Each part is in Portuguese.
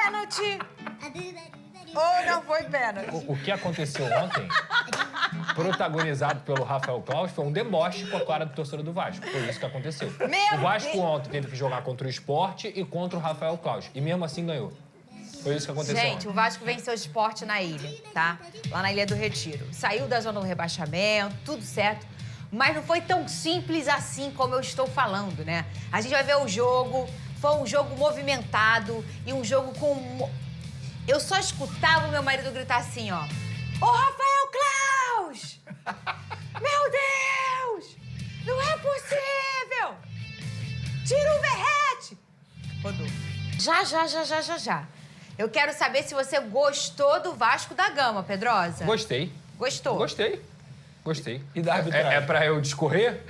pênalti ou não foi pênalti? O que aconteceu ontem, protagonizado pelo Rafael Claus, foi um deboche com a cara do torcedor do Vasco. Foi isso que aconteceu. O Vasco ontem teve que jogar contra o Sport e contra o Rafael Claus. E mesmo assim ganhou. Foi isso que aconteceu. Gente, ontem. o Vasco venceu o Sport na ilha, tá? Lá na Ilha do Retiro. Saiu da zona do rebaixamento, tudo certo. Mas não foi tão simples assim como eu estou falando, né? A gente vai ver o jogo. Foi um jogo movimentado e um jogo com... Eu só escutava o meu marido gritar assim, ó. Ô, Rafael Claus! Meu Deus! Não é possível! Tira o Verrete! Rodou. Já. Eu quero saber se você gostou do Vasco da Gama, Pedrosa. Gostei. Gostou? Gostei. E da arbitragem? É pra eu discorrer?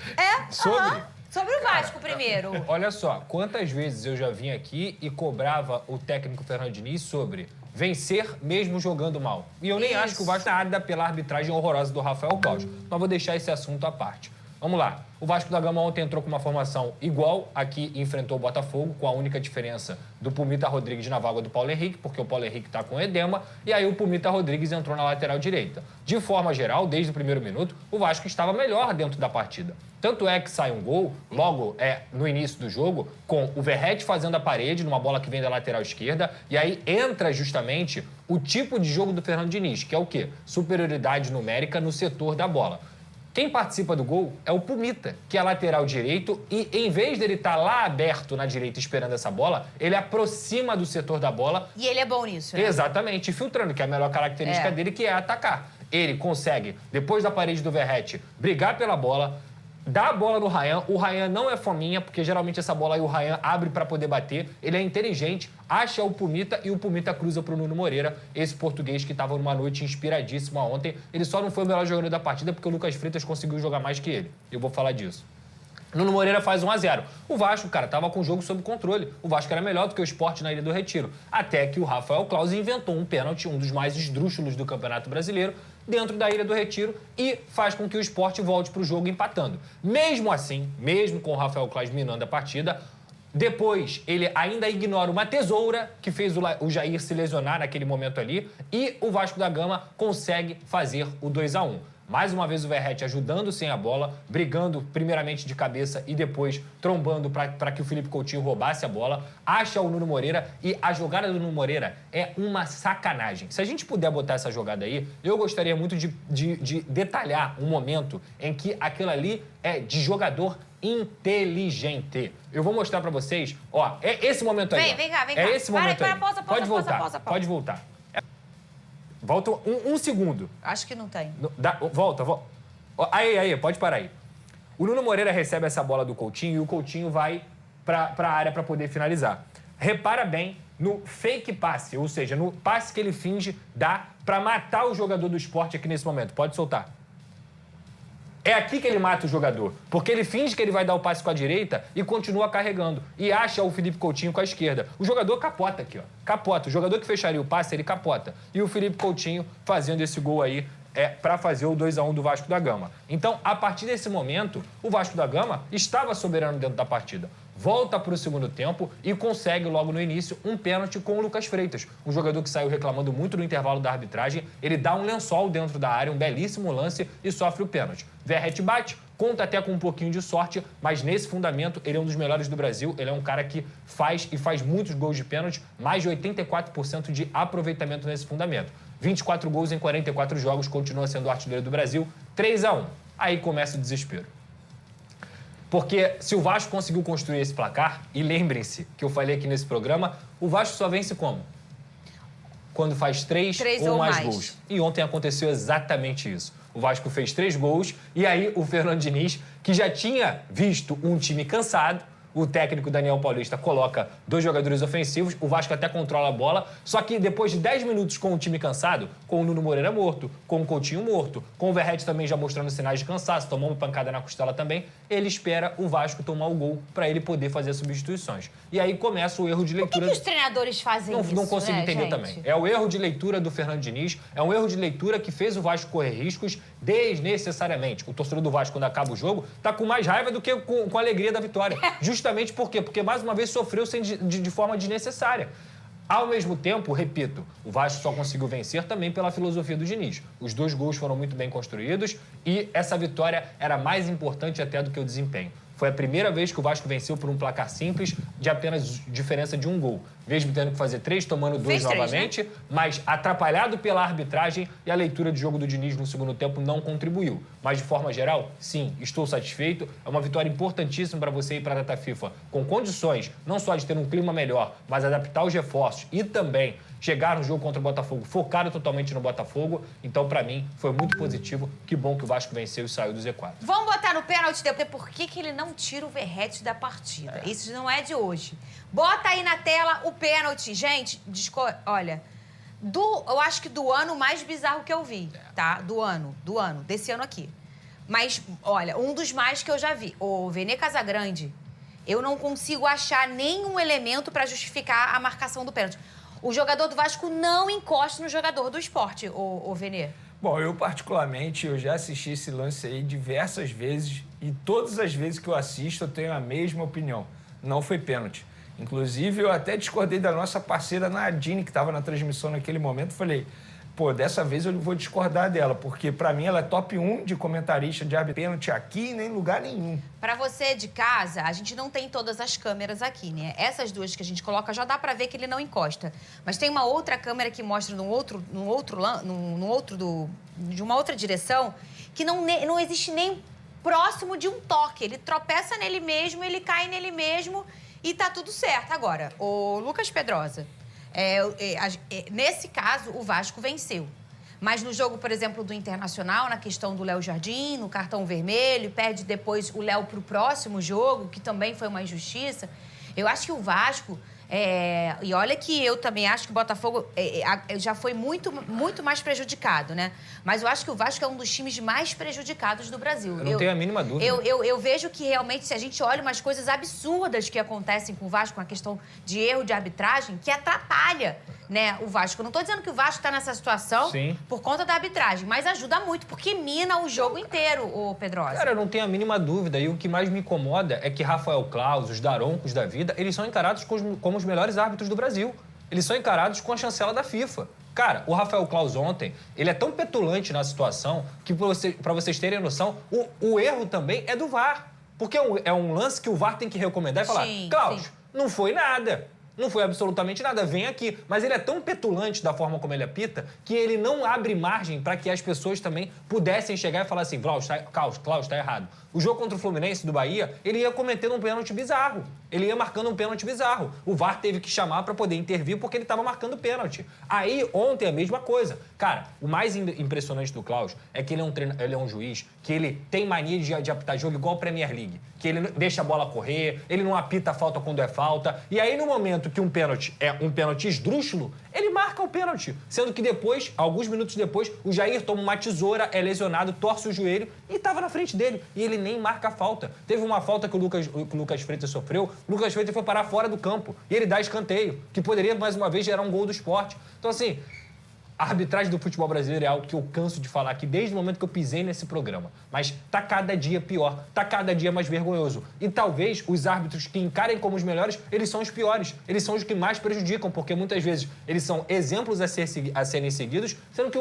Sobre? Sobre o Vasco primeiro. Olha só, quantas vezes eu já vim aqui e cobrava o técnico Fernando Diniz sobre vencer mesmo jogando mal. E eu nem acho que o Vasco nada pela arbitragem horrorosa do Rafael Claus. Mas vou deixar esse assunto à parte. Vamos lá. O Vasco da Gama ontem entrou com uma formação igual a que enfrentou o Botafogo, com a única diferença do Pumita Rodrigues na vaga do Paulo Henrique, porque o Paulo Henrique está com edema, e aí o Pumita Rodrigues entrou na lateral direita. De forma geral, desde o primeiro minuto, o Vasco estava melhor dentro da partida. Tanto é que sai um gol, logo no início do jogo, com o Verrete fazendo a parede, numa bola que vem da lateral esquerda, e aí entra justamente o tipo de jogo do Fernando Diniz, que é o quê? Superioridade numérica no setor da bola. Quem participa do gol é o Pumita, que é lateral direito, e em vez dele estar lá aberto na direita esperando essa bola, ele aproxima do setor da bola. E ele é bom nisso, né? Exatamente, filtrando, que é a melhor característica dele, que é atacar. Ele consegue, depois da parede do Verrete, brigar pela bola, dá a bola no Ryan. O Ryan não é fominha, porque geralmente essa bola aí o Ryan abre para poder bater. Ele é inteligente, acha o Pumita e o Pumita cruza pro Nuno Moreira, esse português que estava numa noite inspiradíssima ontem. Ele só não foi o melhor jogador da partida porque o Lucas Freitas conseguiu jogar mais que ele. Eu vou falar disso. Nuno Moreira faz 1-0. O Vasco, cara, tava com o jogo sob controle. O Vasco era melhor do que o Sport na Ilha do Retiro. Até que o Rafael Claus inventou um pênalti, um dos mais esdrúxulos do Campeonato Brasileiro, dentro da Ilha do Retiro e faz com que o Sport volte pro jogo empatando. Mesmo assim, mesmo com o Rafael Claus minando a partida, depois ele ainda ignora uma tesoura que fez o Jair se lesionar naquele momento ali e o Vasco da Gama consegue fazer o 2-1. Mais uma vez o Verrete ajudando sem a bola, brigando primeiramente de cabeça e depois trombando para que o Felipe Coutinho roubasse a bola, acha o Nuno Moreira e a jogada do Nuno Moreira é uma sacanagem. Se a gente puder botar essa jogada aí, eu gostaria muito de detalhar um momento em que aquilo ali é de jogador inteligente. Eu vou mostrar para vocês, ó, é esse momento aí. Vem cá. É esse momento aí. Pausa. Pode voltar. Volta um segundo. Acho que não tem. Volta. Aí, pode parar aí. O Nuno Moreira recebe essa bola do Coutinho e o Coutinho vai para a área para poder finalizar. Repara bem no fake passe, ou seja, no passe que ele finge dar para matar o jogador do Sport aqui nesse momento. Pode soltar. É aqui que ele mata o jogador, porque ele finge que ele vai dar o passe com a direita e continua carregando. E acha o Felipe Coutinho com a esquerda. O jogador capota aqui, ó. Capota. O jogador que fecharia o passe, ele capota. E o Felipe Coutinho fazendo esse gol aí para fazer o 2-1 do Vasco da Gama. Então, a partir desse momento, o Vasco da Gama estava soberano dentro da partida. Volta para o segundo tempo e consegue, logo no início, um pênalti com o Lucas Freitas. Um jogador que saiu reclamando muito no intervalo da arbitragem. Ele dá um lençol dentro da área, um belíssimo lance e sofre o pênalti. Verrete bate, conta até com um pouquinho de sorte, mas nesse fundamento ele é um dos melhores do Brasil. Ele é um cara que faz muitos gols de pênalti, mais de 84% de aproveitamento nesse fundamento. 24 gols em 44 jogos, continua sendo o artilheiro do Brasil. 3-1. Aí começa o desespero. Porque se o Vasco conseguiu construir esse placar, e lembrem-se que eu falei aqui nesse programa, o Vasco só vence como? Quando faz 3 ou mais gols. E ontem aconteceu exatamente isso. O Vasco fez 3 gols e aí o Fernando Diniz, que já tinha visto um time cansado, o técnico Daniel Paulista coloca 2 jogadores ofensivos, o Vasco até controla a bola, só que depois de 10 minutos com o time cansado, com o Nuno Moreira morto, com o Coutinho morto, com o Verrete também já mostrando sinais de cansaço, tomou uma pancada na costela também, ele espera o Vasco tomar o gol para ele poder fazer as substituições. E aí começa o erro de leitura. Por que os treinadores fazem isso? Não consigo entender gente? Também. É o erro de leitura do Fernando Diniz, é um erro de leitura que fez o Vasco correr riscos desnecessariamente. O torcedor do Vasco, quando acaba o jogo, tá com mais raiva do que com a alegria da vitória. Justamente por quê? Porque mais uma vez sofreu de forma desnecessária. Ao mesmo tempo, repito, o Vasco só conseguiu vencer também pela filosofia do Diniz. Os 2 gols foram muito bem construídos e essa vitória era mais importante até do que o desempenho. Foi a primeira vez que o Vasco venceu por um placar simples de apenas diferença de 1 gol. Mesmo tendo que fazer 3, tomando 2 novamente, né? Mas atrapalhado pela arbitragem e a leitura de jogo do Diniz no segundo tempo não contribuiu. Mas, de forma geral, sim, estou satisfeito. É uma vitória importantíssima para você ir para a data FIFA com condições, não só de ter um clima melhor, mas adaptar os reforços e também chegar no jogo contra o Botafogo focado totalmente no Botafogo. Então, para mim, foi muito positivo. Que bom que o Vasco venceu e saiu do Z4. Vamos botar no pênalti depois. Por que ele não tira o Verratti da partida? Isso não é de hoje. Bota aí na tela o pênalti. Gente, olha, eu acho que do ano mais bizarro que eu vi, tá? Do ano, desse ano aqui. Mas, olha, um dos mais que eu já vi. O Vene Casagrande, eu não consigo achar nenhum elemento para justificar a marcação do pênalti. O jogador do Vasco não encosta no jogador do Sport, o Vene. Bom, eu particularmente, eu já assisti esse lance aí diversas vezes e todas as vezes que eu assisto eu tenho a mesma opinião. Não foi pênalti. Inclusive, eu até discordei da nossa parceira Nadine, que estava na transmissão naquele momento. Falei, pô, dessa vez eu vou discordar dela, porque para mim ela é top 1 de comentarista de árbitro pênalti aqui, nem em lugar nenhum. Para você de casa, a gente não tem todas as câmeras aqui, né? Essas 2 que a gente coloca já dá para ver que ele não encosta. Mas tem uma outra câmera que mostra de uma outra direção que não existe nem próximo de um toque. Ele tropeça nele mesmo, ele cai nele mesmo e tá tudo certo. Agora, o Lucas Pedrosa, nesse caso, o Vasco venceu. Mas no jogo, por exemplo, do Internacional, na questão do Léo Jardim, no cartão vermelho, perde depois o Léo pro próximo jogo, que também foi uma injustiça. Eu acho que o Vasco... e olha que eu também acho que o Botafogo já foi muito, muito mais prejudicado, né? Mas eu acho que o Vasco é um dos times mais prejudicados do Brasil. Eu não tenho a mínima dúvida. Eu vejo que realmente, se a gente olha umas coisas absurdas que acontecem com o Vasco, com a questão de erro de arbitragem, que atrapalha, né, o Vasco. Eu não estou dizendo que o Vasco está nessa situação por conta da arbitragem, mas ajuda muito, porque mina o jogo inteiro, o Pedrosa. Cara, eu não tenho a mínima dúvida. E o que mais me incomoda é que Rafael Claus, os Daroncos da vida, eles são encarados como os melhores árbitros do Brasil. Eles são encarados com a chancela da FIFA. Cara, o Rafael Claus ontem, ele é tão petulante na situação que, pra vocês terem noção, o erro também é do VAR. Porque é um lance que o VAR tem que recomendar e falar, Claus, não foi nada. Não foi absolutamente nada, vem aqui. Mas ele é tão petulante da forma como ele apita que ele não abre margem para que as pessoas também pudessem chegar e falar assim, Claus, tá errado. O jogo contra o Fluminense do Bahia, ele ia cometendo um pênalti bizarro. Ele ia marcando um pênalti bizarro. O VAR teve que chamar para poder intervir porque ele estava marcando pênalti. Aí, ontem, a mesma coisa. Cara, o mais impressionante do Claus é que ele é um juiz que ele tem mania de apitar jogo igual a Premier League. Que ele deixa a bola correr, ele não apita a falta quando é falta. E aí, no momento que um pênalti é um pênalti esdrúxulo, ele marca o pênalti. Sendo que depois, alguns minutos depois, o Jair toma uma tesoura, é lesionado, torce o joelho e estava na frente dele. E ele nem marca a falta. Teve uma falta que o Lucas Freitas sofreu. O Lucas Freitas foi parar fora do campo. E ele dá escanteio, que poderia, mais uma vez, gerar um gol do Sport. Então, assim, a arbitragem do futebol brasileiro é algo que eu canso de falar aqui desde o momento que eu pisei nesse programa. Mas tá cada dia pior, tá cada dia mais vergonhoso. E talvez os árbitros que encarem como os melhores, eles são os piores. Eles são os que mais prejudicam, porque muitas vezes eles são exemplos a serem seguidos, sendo que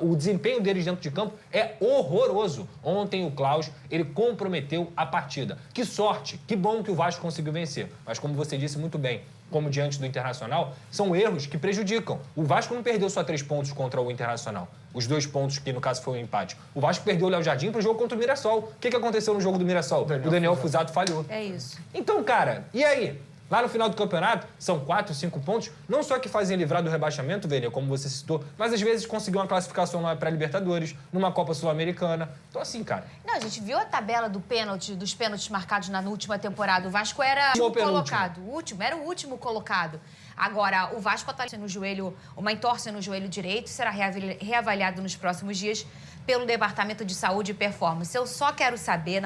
o desempenho deles dentro de campo é horroroso. Ontem o Claus, ele comprometeu a partida. Que sorte, que bom que o Vasco conseguiu vencer. Mas como você disse muito bem, como diante do Internacional, são erros que prejudicam. O Vasco não perdeu só 3 pontos contra o Internacional. Os 2 pontos que, no caso, foi um empate. O Vasco perdeu o Léo Jardim pro jogo contra o Mirassol. O que aconteceu no jogo do Mirassol? O Daniel Fusato falhou. É isso. Então, cara, e aí? Lá no final do campeonato, são 4, 5 pontos, não só que fazem livrar do rebaixamento, Vênia, como você citou, mas às vezes conseguiu uma classificação numa pré-Libertadores, numa Copa Sul-Americana. Então, assim, cara... Não, a gente viu a tabela dos pênaltis marcados na última temporada. O Vasco era o último colocado. Era o último colocado. Agora, o Vasco está no joelho, uma entorse no joelho direito, será reavaliado nos próximos dias pelo Departamento de Saúde e Performance. Eu só quero saber...